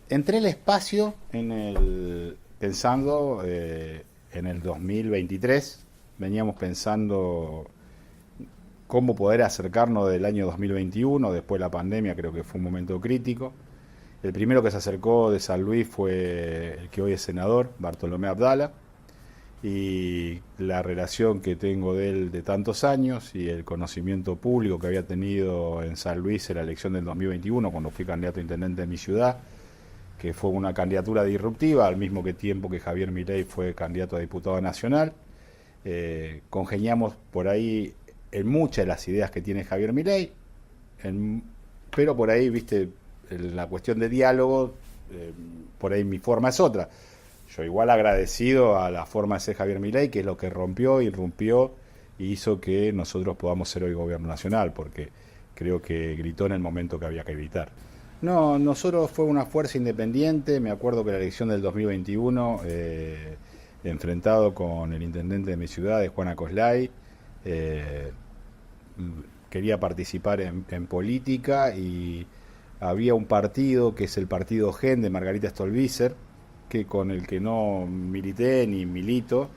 entré al espacio pensando en el 2023. Veníamos pensando cómo poder acercarnos del año 2021, después de la pandemia creo que fue un momento crítico. El primero que se acercó de San Luis fue el que hoy es senador, Bartolomé Abdala, y la relación que tengo de él de tantos años y el conocimiento público que había tenido en San Luis en la elección del 2021, cuando fui candidato a intendente de mi ciudad, que fue una candidatura disruptiva, al mismo tiempo que Javier Milei fue candidato a diputado nacional. Congeniamos por ahí en muchas de las ideas que tiene Javier Milei, pero por ahí, viste, la cuestión de diálogo, por ahí mi forma es otra. Yo igual agradecido a la forma de ser Javier Milei, que es lo que rompió, irrumpió y hizo que nosotros podamos ser hoy gobierno nacional, porque creo que gritó en el momento que había que gritar. No, nosotros fue una fuerza independiente. Me acuerdo que la elección del 2021, enfrentado con el intendente de mi ciudad, de Juan Acoslay, quería participar en política y había un partido que es el partido GEN de Margarita Stolbizer, que con el que no milité ni milito,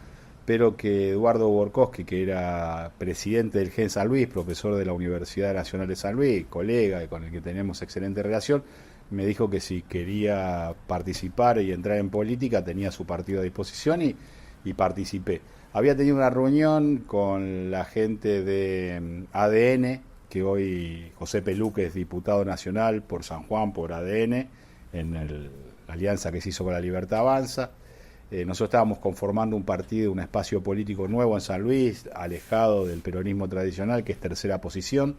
pero que Eduardo Borkowski, que era presidente del GEN San Luis, profesor de la Universidad Nacional de San Luis, colega y con el que tenemos excelente relación, me dijo que si quería participar y entrar en política tenía su partido a disposición y participé. Había tenido una reunión con la gente de ADN, que hoy José Peluque es diputado nacional por San Juan, por ADN, en la alianza que se hizo con La Libertad Avanza. Nosotros estábamos conformando un partido, un espacio político nuevo en San Luis, alejado del peronismo tradicional, que es Tercera Posición,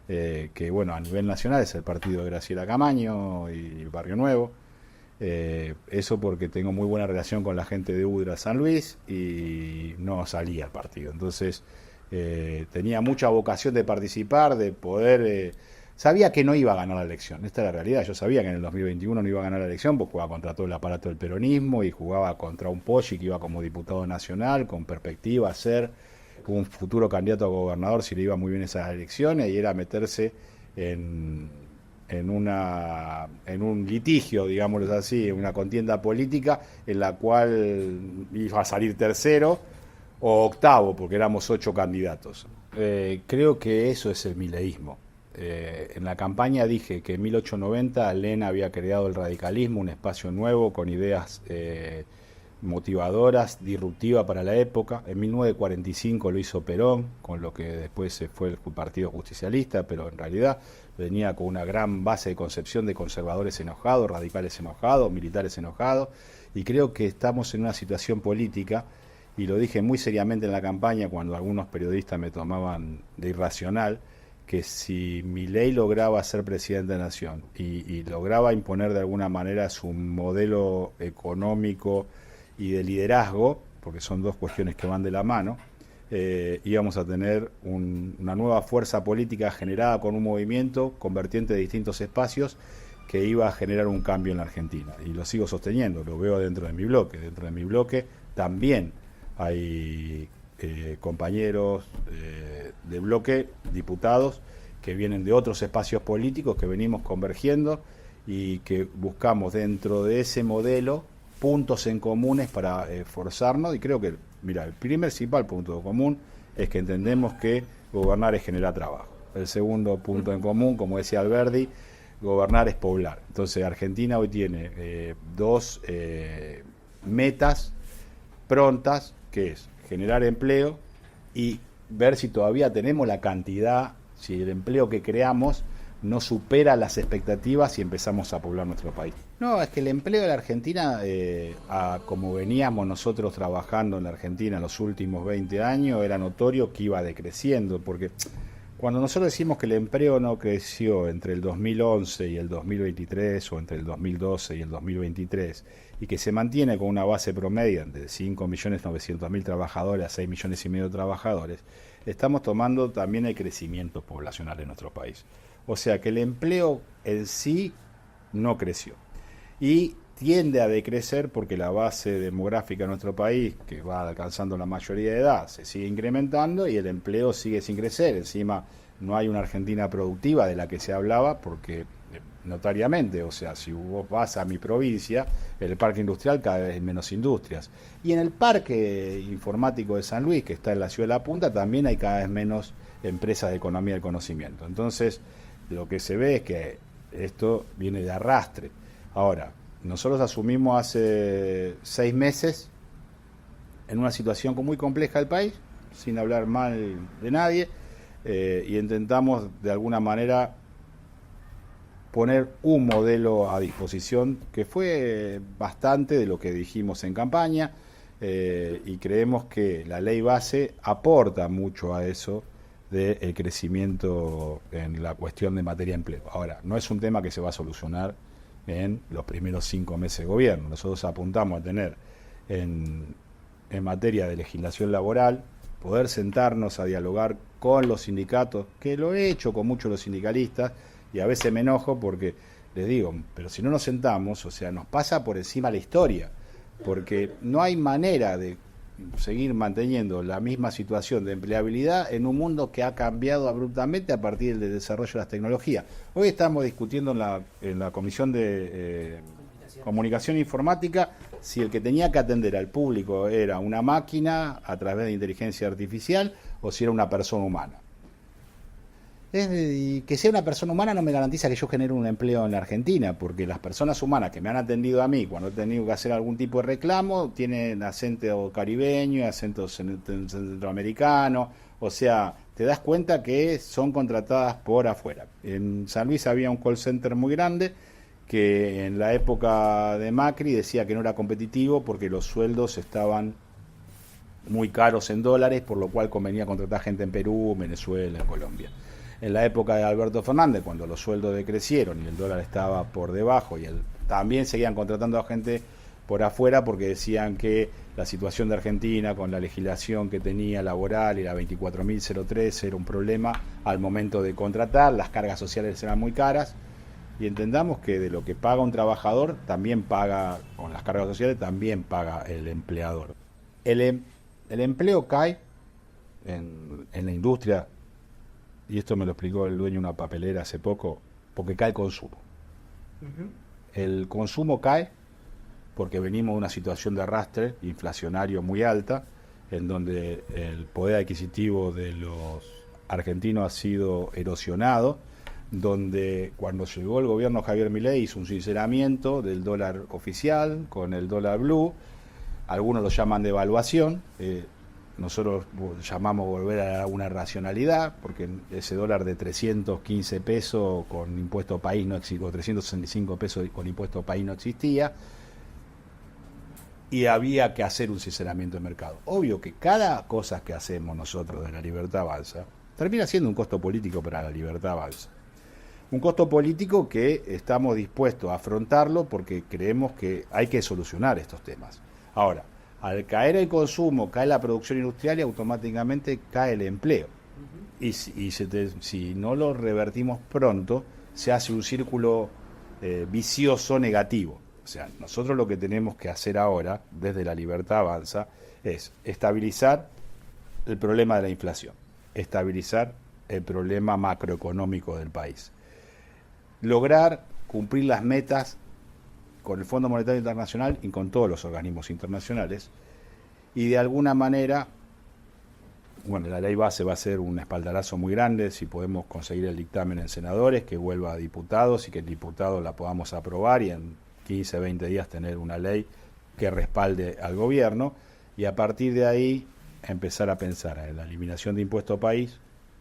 que bueno, a nivel nacional es el partido de Graciela Camaño y Barrio Nuevo. Eso porque tengo muy buena relación con la gente de UDRA San Luis y no salía el partido. Entonces tenía mucha vocación de participar, de poder... sabía que no iba a ganar la elección, esta es la realidad. Yo sabía que en el 2021 no iba a ganar la elección, porque jugaba contra todo el aparato del peronismo y jugaba contra un Poggi que iba como diputado nacional, con perspectiva a ser un futuro candidato a gobernador si le iba muy bien esas elecciones, y era meterse en un litigio, digámoslo así, una contienda política en la cual iba a salir tercero o octavo, porque éramos 8 candidatos. Creo que eso es el mileísmo. En la campaña dije que en 1890 Lena había creado el radicalismo, un espacio nuevo con ideas motivadoras, disruptivas para la época. En 1945 lo hizo Perón, con lo que después se fue el Partido Justicialista, pero en realidad venía con una gran base de concepción de conservadores enojados, radicales enojados, militares enojados, y creo que estamos en una situación política, y lo dije muy seriamente en la campaña cuando algunos periodistas me tomaban de irracional, que si Milei lograba ser presidente de la Nación y lograba imponer de alguna manera su modelo económico y de liderazgo, porque son dos cuestiones que van de la mano, íbamos a tener una nueva fuerza política generada con un movimiento convertiente de distintos espacios que iba a generar un cambio en la Argentina. Y lo sigo sosteniendo, lo veo dentro de mi bloque. Dentro de mi bloque también hay compañeros de bloque, diputados, que vienen de otros espacios políticos, que venimos convergiendo y que buscamos dentro de ese modelo puntos en comunes para forzarnos. Y creo que, mira, el principal punto común es que entendemos que gobernar es generar trabajo. El segundo punto en común, como decía Alberdi, gobernar es poblar. Entonces Argentina hoy tiene dos metas prontas, que es generar empleo y ver si todavía tenemos la cantidad, si el empleo que creamos no supera las expectativas y empezamos a poblar nuestro país. No, es que el empleo de la Argentina, como veníamos nosotros trabajando en la Argentina en los últimos 20 años, era notorio que iba decreciendo, porque cuando nosotros decimos que el empleo no creció entre el 2011 y el 2023, o entre el 2012 y el 2023, y que se mantiene con una base promedio de 5.900.000 trabajadores a 6,5 millones de trabajadores, estamos tomando también el crecimiento poblacional de nuestro país. O sea que el empleo en sí no creció. Y tiende a decrecer porque la base demográfica de nuestro país, que va alcanzando la mayoría de edad, se sigue incrementando y el empleo sigue sin crecer. Encima no hay una Argentina productiva de la que se hablaba, porque notariamente. O sea, si vos vas a mi provincia, en el parque industrial cada vez hay menos industrias. Y en el parque informático de San Luis, que está en la ciudad de La Punta, también hay cada vez menos empresas de economía del conocimiento. Entonces, lo que se ve es que esto viene de arrastre. Ahora, nosotros asumimos hace 6 meses en una situación muy compleja del país, sin hablar mal de nadie, y intentamos de alguna manera poner un modelo a disposición que fue bastante de lo que dijimos en campaña, y creemos que la ley base aporta mucho a eso del crecimiento en la cuestión de materia de empleo. Ahora, no es un tema que se va a solucionar en los primeros 5 meses de gobierno. Nosotros apuntamos a tener en materia de legislación laboral, poder sentarnos a dialogar con los sindicatos, que lo he hecho con muchos de los sindicalistas, y a veces me enojo porque les digo, pero si no nos sentamos, o sea, nos pasa por encima la historia, porque no hay manera de seguir manteniendo la misma situación de empleabilidad en un mundo que ha cambiado abruptamente a partir del desarrollo de las tecnologías. Hoy estamos discutiendo en la Comisión de Comunicación Informática si el que tenía que atender al público era una máquina a través de inteligencia artificial o si era una persona humana. Y que sea una persona humana no me garantiza que yo genere un empleo en la Argentina, porque las personas humanas que me han atendido a mí cuando he tenido que hacer algún tipo de reclamo tienen acento caribeño, acento centroamericano, o sea, te das cuenta que son contratadas por afuera. En San Luis había un call center muy grande que en la época de Macri decía que no era competitivo porque los sueldos estaban muy caros en dólares, por lo cual convenía contratar gente en Perú, Venezuela, Colombia. En la época de Alberto Fernández, cuando los sueldos decrecieron y el dólar estaba por debajo, y también seguían contratando a gente por afuera porque decían que la situación de Argentina con la legislación que tenía laboral y la 24.003 era un problema al momento de contratar, las cargas sociales eran muy caras, y entendamos que de lo que paga un trabajador, también paga, con las cargas sociales, también paga el empleador. El empleo cae en la industria, y esto me lo explicó el dueño de una papelera hace poco, porque cae el consumo. El consumo cae porque venimos de una situación de arrastre inflacionario muy alta, en donde el poder adquisitivo de los argentinos ha sido erosionado, donde cuando llegó el gobierno Javier Milei hizo un sinceramiento del dólar oficial con el dólar blue, algunos lo llaman devaluación, nosotros llamamos volver a una racionalidad, porque ese dólar de 315 pesos con impuesto país no existía, o 365 pesos con impuesto país no existía, y había que hacer un sinceramiento de mercado. Obvio que cada cosa que hacemos nosotros de La Libertad Avanza termina siendo un costo político para La Libertad Avanza. Un costo político que estamos dispuestos a afrontarlo porque creemos que hay que solucionar estos temas. Ahora, al caer el consumo, cae la producción industrial y automáticamente cae el empleo. Y si no lo revertimos pronto, se hace un círculo vicioso negativo. O sea, nosotros lo que tenemos que hacer ahora, desde La Libertad Avanza, es estabilizar el problema de la inflación, estabilizar el problema macroeconómico del país, lograr cumplir las metas con el Fondo Monetario Internacional y con todos los organismos internacionales, y de alguna manera, bueno, la ley base va a ser un espaldarazo muy grande si podemos conseguir el dictamen en senadores, que vuelva a diputados y que el diputado la podamos aprobar y en 15, 20 días tener una ley que respalde al gobierno, y a partir de ahí empezar a pensar en la eliminación de impuesto país,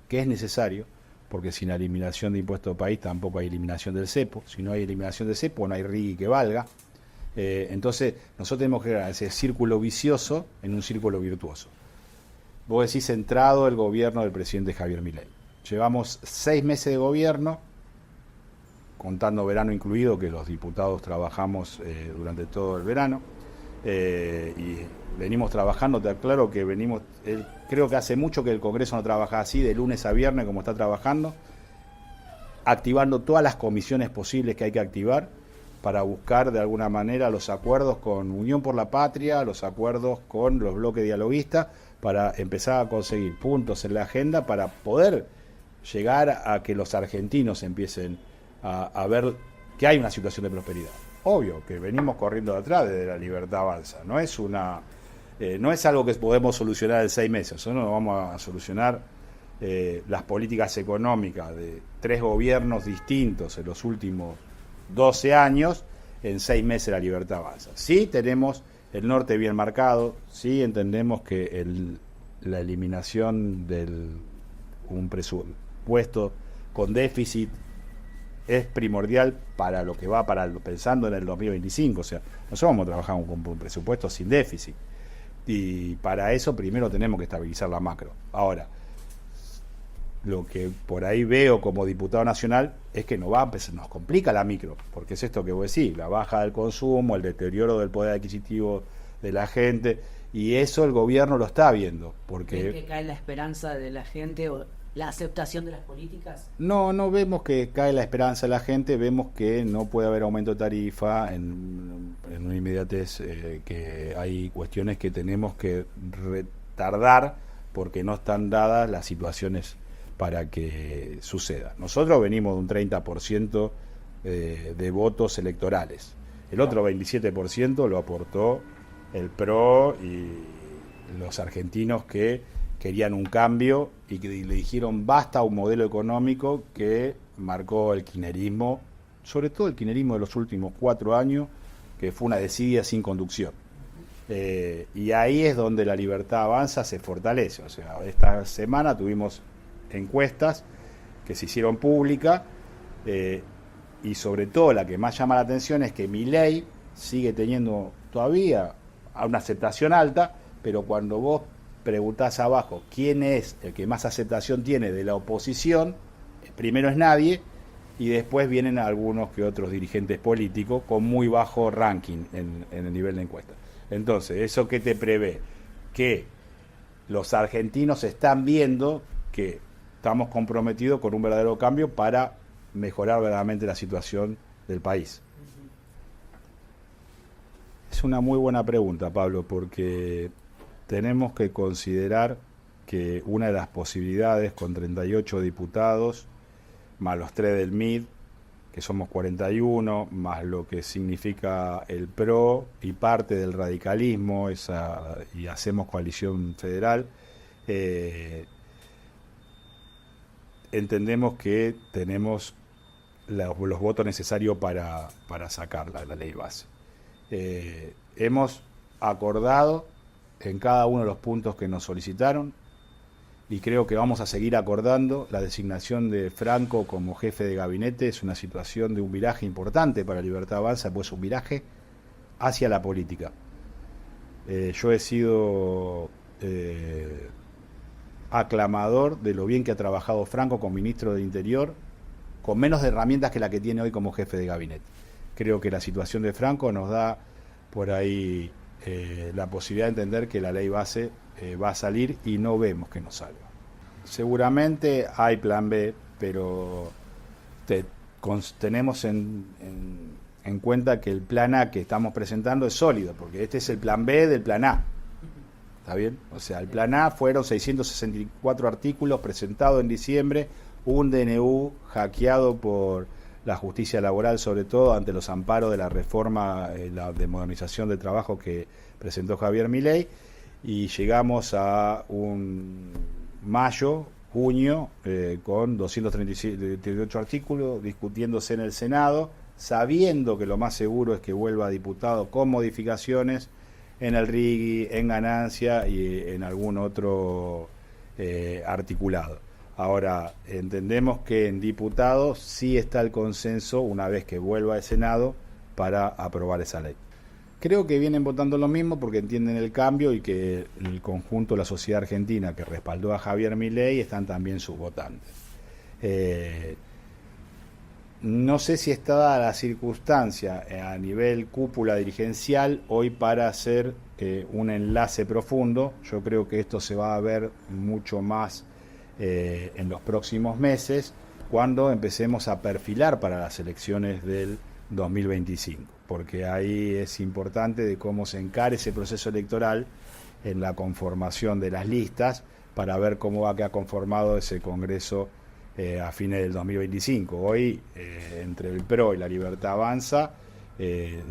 que es necesario, porque sin la eliminación de impuesto país tampoco hay eliminación del cepo. Si no hay eliminación del cepo, no hay RIGI que valga. Entonces, nosotros tenemos que crear ese círculo vicioso en un círculo virtuoso. Vos decís centrado el gobierno del presidente Javier Milei. Llevamos 6 meses de gobierno, contando verano incluido, que los diputados trabajamos durante todo el verano, y venimos trabajando, te aclaro que venimos, creo que hace mucho que el Congreso no trabaja así, de lunes a viernes como está trabajando, activando todas las comisiones posibles que hay que activar para buscar de alguna manera los acuerdos con Unión por la Patria, los acuerdos con los bloques dialoguistas, para empezar a conseguir puntos en la agenda para poder llegar a que los argentinos empiecen a ver que hay una situación de prosperidad. Obvio que venimos corriendo de atrás desde La Libertad Avanza, no es algo que podemos solucionar en 6 meses, eso no lo vamos a solucionar las políticas económicas de 3 gobiernos distintos en los últimos 12 años en 6 meses La Libertad Avanza. Sí tenemos el norte bien marcado, sí entendemos que la eliminación de un presupuesto con déficit es primordial para lo que va pensando en el 2025, o sea, nosotros vamos a trabajar con un presupuesto sin déficit y para eso primero tenemos que estabilizar la macro. Ahora, lo que por ahí veo como diputado nacional es que nos complica la micro, porque es esto que vos decís, la baja del consumo, el deterioro del poder adquisitivo de la gente, y eso el gobierno lo está viendo. Porque ¿Ves que cae la esperanza de la gente o la aceptación de las políticas? No vemos que cae la esperanza de la gente, vemos que no puede haber aumento de tarifa en una inmediatez, que hay cuestiones que tenemos que retardar porque no están dadas las situaciones para que suceda. Nosotros venimos de un 30% de votos electorales. El otro 27% lo aportó el PRO y los argentinos que querían un cambio y que le dijeron basta a un modelo económico que marcó el kirchnerismo, sobre todo el kirchnerismo de los últimos 4 años, que fue una desidia sin conducción. Y ahí es donde La Libertad Avanza se fortalece. O sea, esta semana tuvimos encuestas que se hicieron públicas y sobre todo la que más llama la atención es que Milei sigue teniendo todavía una aceptación alta, pero cuando vos preguntás abajo quién es el que más aceptación tiene de la oposición, primero es nadie y después vienen algunos que otros dirigentes políticos con muy bajo ranking en el nivel de encuesta. Entonces, ¿eso qué te prevé? Que los argentinos están viendo que estamos comprometidos con un verdadero cambio para mejorar verdaderamente la situación del país. Es una muy buena pregunta, Pablo, porque tenemos que considerar que una de las posibilidades con 38 diputados, más los 3 del MID, que somos 41, más lo que significa el PRO y parte del radicalismo, y hacemos coalición federal, entendemos que tenemos los votos necesarios para sacar la ley base. Hemos acordado en cada uno de los puntos que nos solicitaron y creo que vamos a seguir acordando. La designación de Franco como jefe de gabinete es una situación de un viraje importante para Libertad Avanza, pues un viraje hacia la política. Yo he sido aclamador de lo bien que ha trabajado Franco como ministro del Interior, con menos herramientas que la que tiene hoy como jefe de gabinete. Creo que la situación de Franco nos da por ahí la posibilidad de entender que la ley base va a salir y no vemos que no salga. Seguramente hay plan B, pero tenemos en cuenta que el plan A que estamos presentando es sólido, porque este es el plan B del plan A. ¿Está bien? O sea, el plan A fueron 664 artículos presentados en diciembre, un DNU hackeado por la justicia laboral, sobre todo ante los amparos de la reforma de modernización del trabajo que presentó Javier Milei, y llegamos a un junio, con 238 artículos discutiéndose en el Senado, sabiendo que lo más seguro es que vuelva a diputado con modificaciones en el RIGI, en ganancia y en algún otro articulado. Ahora, entendemos que en diputados sí está el consenso, una vez que vuelva al Senado, para aprobar esa ley. Creo que vienen votando lo mismo porque entienden el cambio y que el conjunto de la sociedad argentina que respaldó a Javier Milei están también sus votantes. No sé si está dada la circunstancia a nivel cúpula dirigencial hoy para hacer un enlace profundo. Yo creo que esto se va a ver mucho más en los próximos meses, cuando empecemos a perfilar para las elecciones del 2025, porque ahí es importante de cómo se encare ese proceso electoral en la conformación de las listas, para ver cómo va a quedar conformado ese Congreso a fines del 2025. Hoy, entre el PRO y la Libertad Avanza,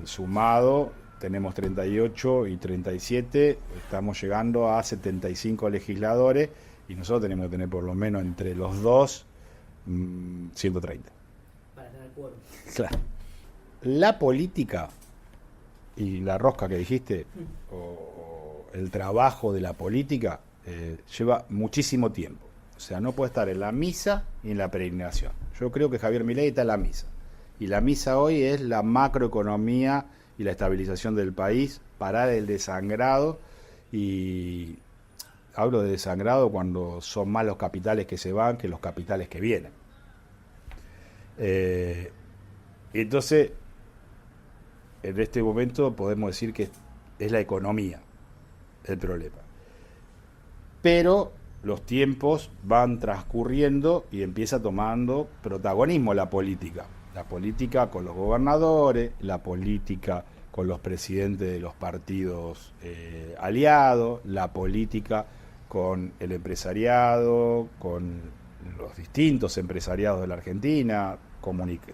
sumado, tenemos 38 y 37, estamos llegando a 75 legisladores y nosotros tenemos que tener por lo menos entre los dos 130. Para tener quórum. Claro. La política y la rosca que dijiste, o el trabajo de la política, lleva muchísimo tiempo. O sea, no puede estar en la misa ni en la peregrinación. Yo creo que Javier Milei está en la misa. Y la misa hoy es la macroeconomía y la estabilización del país, parar el desangrado. Y hablo de desangrado cuando son más los capitales que se van que los capitales que vienen. Entonces, en este momento podemos decir que es la economía el problema. Pero los tiempos van transcurriendo y empieza tomando protagonismo la política. La política con los gobernadores, la política con los presidentes de los partidos aliados, la política con el empresariado, con los distintos empresariados de la Argentina,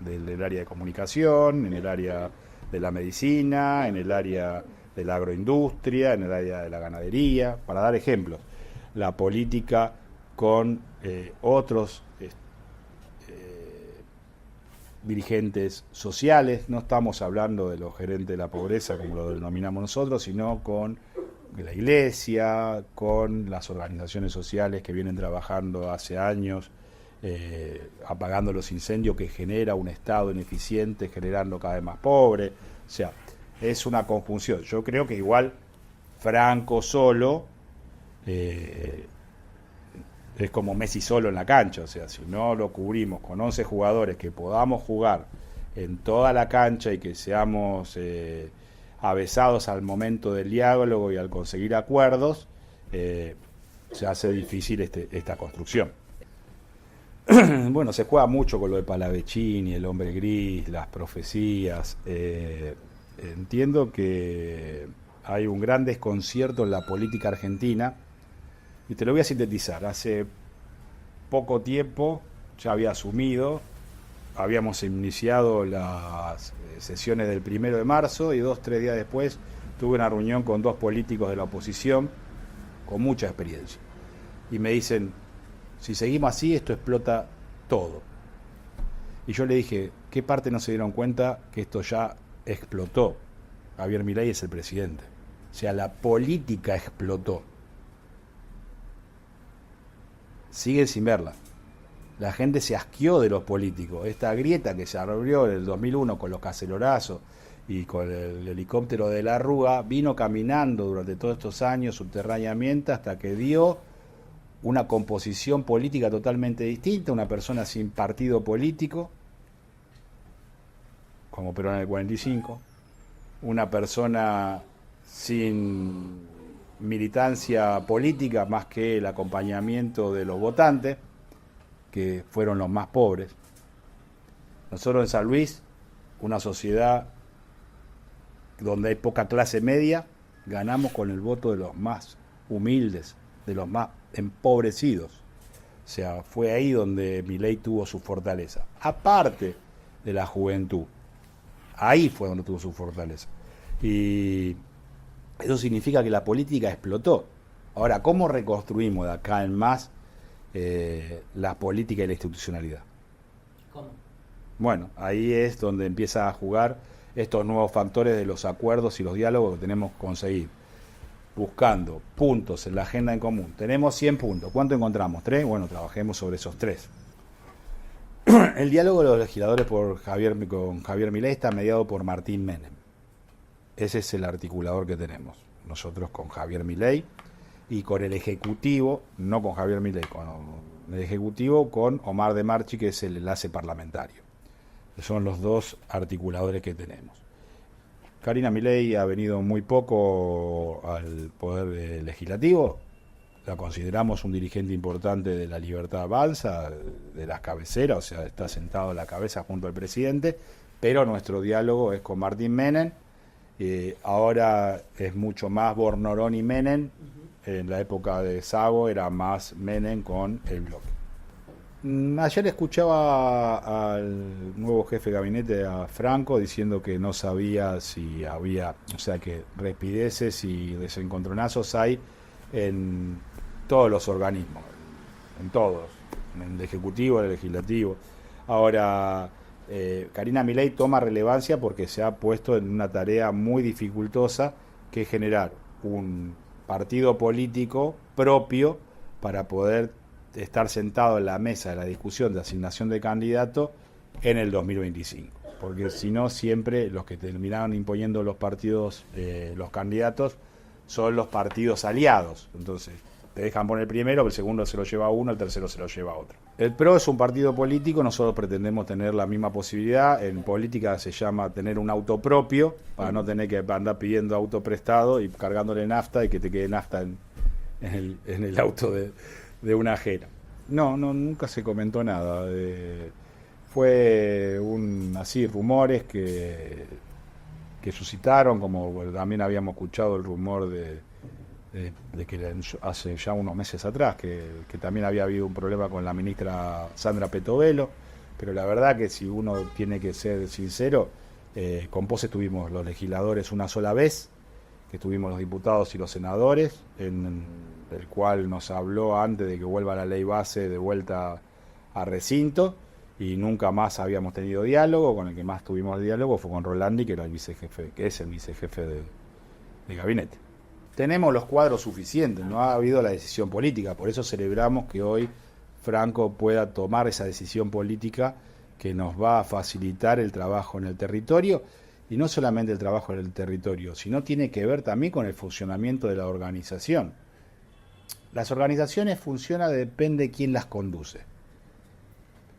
del área de comunicación, en el área de la medicina, en el área de la agroindustria, en el área de la ganadería, para dar ejemplos. La política con otros dirigentes sociales, no estamos hablando de los gerentes de la pobreza como lo denominamos nosotros, sino con la iglesia, con las organizaciones sociales que vienen trabajando hace años, apagando los incendios que genera un Estado ineficiente, generando cada vez más pobres. O sea, es una conjunción. Yo creo que igual Franco solo es como Messi solo en la cancha. O sea, si no lo cubrimos con 11 jugadores que podamos jugar en toda la cancha y que seamos avesados al momento del diálogo y al conseguir acuerdos, se hace difícil esta construcción. Bueno, se juega mucho con lo de Palavecini, el hombre gris, las profecías. Entiendo que hay un gran desconcierto en la política argentina y te lo voy a sintetizar. Hace poco tiempo ya había asumido, habíamos iniciado las sesiones del 1 de marzo y 2-3 días después tuve una reunión con 2 políticos de la oposición con mucha experiencia y me dicen: si seguimos así, esto explota todo. Y yo le dije: ¿qué parte no se dieron cuenta que esto ya explotó? Javier Milei es el presidente. O sea, la política explotó. Siguen sin verla. La gente se asqueó de los políticos. Esta grieta que se abrió en el 2001 con los cacerorazos y con el helicóptero de la Rúa vino caminando durante todos estos años subterráneamente hasta que dio una composición política totalmente distinta, una persona sin partido político, como Perón en el 45, una persona sin militancia política más que el acompañamiento de los votantes, que fueron los más pobres. Nosotros en San Luis, una sociedad donde hay poca clase media, ganamos con el voto de los más humildes, de los más empobrecidos. O sea, fue ahí donde Milei tuvo su fortaleza. Aparte de la juventud, ahí fue donde tuvo su fortaleza. Y eso significa que la política explotó. Ahora, ¿cómo reconstruimos de acá en más la política y la institucionalidad? ¿Cómo? Bueno, ahí es donde empieza a jugar estos nuevos factores de los acuerdos y los diálogos que tenemos que conseguir. Buscando puntos en la agenda en común. Tenemos 100 puntos. ¿Cuánto encontramos? ¿3? Bueno, trabajemos sobre esos 3. El diálogo de los legisladores con Javier Milei está mediado por Martín Menem. Ese es el articulador que tenemos. Nosotros con Javier Milei y con el Ejecutivo, no con Javier Milei, con el Ejecutivo, con Omar de Marchi, que es el enlace parlamentario. Son los 2 articuladores que tenemos. Karina Milei ha venido muy poco al Poder Legislativo. La consideramos un dirigente importante de la Libertad Avanza, de las cabeceras, o sea, está sentado a la cabeza junto al presidente, pero nuestro diálogo es con Martín Menem. Ahora es mucho más Bornorón y Menem. En la época de Sago era más Menem con el bloque. Ayer escuchaba al nuevo jefe de gabinete, a Franco, diciendo que no sabía si había, o sea, que respideces y desencontronazos hay en todos los organismos, en todos, en el Ejecutivo, en el Legislativo. Ahora, Karina Milei toma relevancia porque se ha puesto en una tarea muy dificultosa, que es generar un partido político propio para poder estar sentado en la mesa de la discusión de asignación de candidato en el 2025. Porque si no, siempre los que terminaron imponiendo los partidos, los candidatos, son los partidos aliados. Entonces, te dejan poner primero, el segundo se lo lleva uno, el tercero se lo lleva otro. El PRO es un partido político, nosotros pretendemos tener la misma posibilidad. En política se llama tener un auto propio, para no tener que andar pidiendo auto prestado y cargándole nafta y que te quede nafta en el auto de una ajena. No, nunca se comentó nada. Fue así rumores que suscitaron, como también habíamos escuchado el rumor de que hace ya unos meses atrás, que también había habido un problema con la ministra Sandra Petovelo, pero la verdad que si uno tiene que ser sincero, con POS estuvimos los legisladores una sola vez, que estuvimos los diputados y los senadores, en el cual nos habló antes de que vuelva la ley base de vuelta a recinto, y nunca más habíamos tenido diálogo. Con el que más tuvimos diálogo fue con Rolandi, que era el vicejefe, que es el vicejefe de gabinete. Tenemos los cuadros suficientes, no ha habido la decisión política, por eso celebramos que hoy Franco pueda tomar esa decisión política que nos va a facilitar el trabajo en el territorio, y no solamente el trabajo en el territorio, sino tiene que ver también con el funcionamiento de la organización. Las organizaciones funcionan, depende de quién las conduce.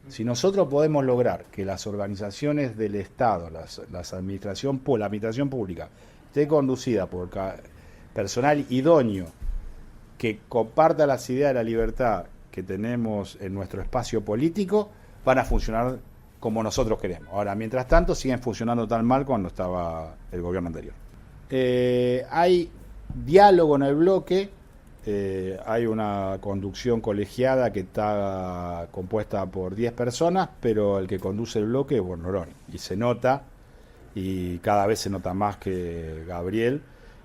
Si nosotros podemos lograr que las organizaciones del Estado, la administración pública, esté conducida por personal idóneo, que comparta las ideas de la libertad que tenemos en nuestro espacio político, van a funcionar como nosotros queremos. Ahora, mientras tanto, siguen funcionando tan mal cuando estaba el gobierno anterior. Hay diálogo en el bloque, hay una conducción colegiada que está compuesta por 10 personas, pero el que conduce el bloque es Bornoroni, y se nota, y cada vez se nota más que Gabriel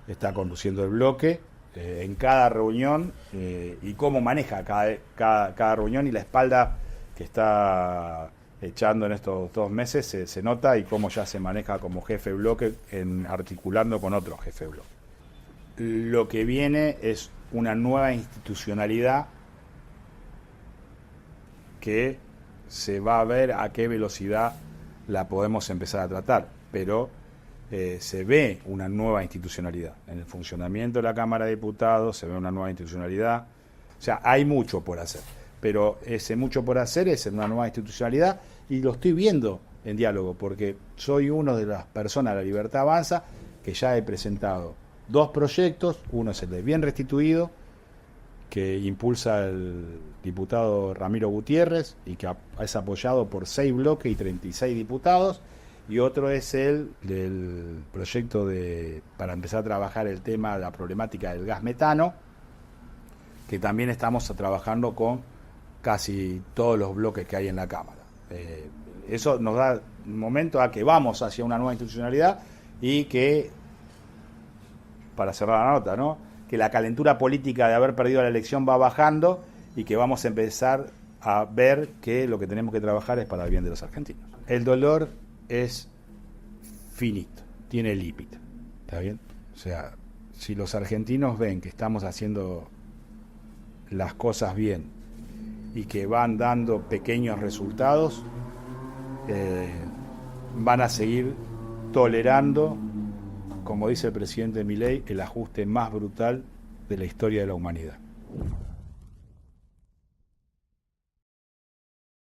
está conduciendo el bloque en cada reunión, y cómo maneja cada reunión, y la espalda que está echando en estos 2 meses se nota, y cómo ya se maneja como jefe de bloque, articulando con otro jefe de bloque. Lo que viene es una nueva institucionalidad que se va a ver a qué velocidad la podemos empezar a tratar, pero se ve una nueva institucionalidad. En el funcionamiento de la Cámara de Diputados se ve una nueva institucionalidad. O sea, hay mucho por hacer, pero ese mucho por hacer es en una nueva institucionalidad, y lo estoy viendo en diálogo, porque soy uno de las personas de La Libertad Avanza que ya he presentado 2 proyectos. Uno es el de Bien Restituido, que impulsa el diputado Ramiro Gutiérrez y que es apoyado por 6 bloques y 36 diputados, y otro es el del proyecto para empezar a trabajar el tema de la problemática del gas metano, que también estamos trabajando con casi todos los bloques que hay en la Cámara. Eso nos da un momento a que vamos hacia una nueva institucionalidad, y que, para cerrar la nota, ¿no?, que la calentura política de haber perdido la elección va bajando, y que vamos a empezar a ver que lo que tenemos que trabajar es para el bien de los argentinos. El dolor es finito, tiene límite, ¿está bien? O sea, si los argentinos ven que estamos haciendo las cosas bien y que van dando pequeños resultados, van a seguir tolerando, como dice el presidente Milei, el ajuste más brutal de la historia de la humanidad.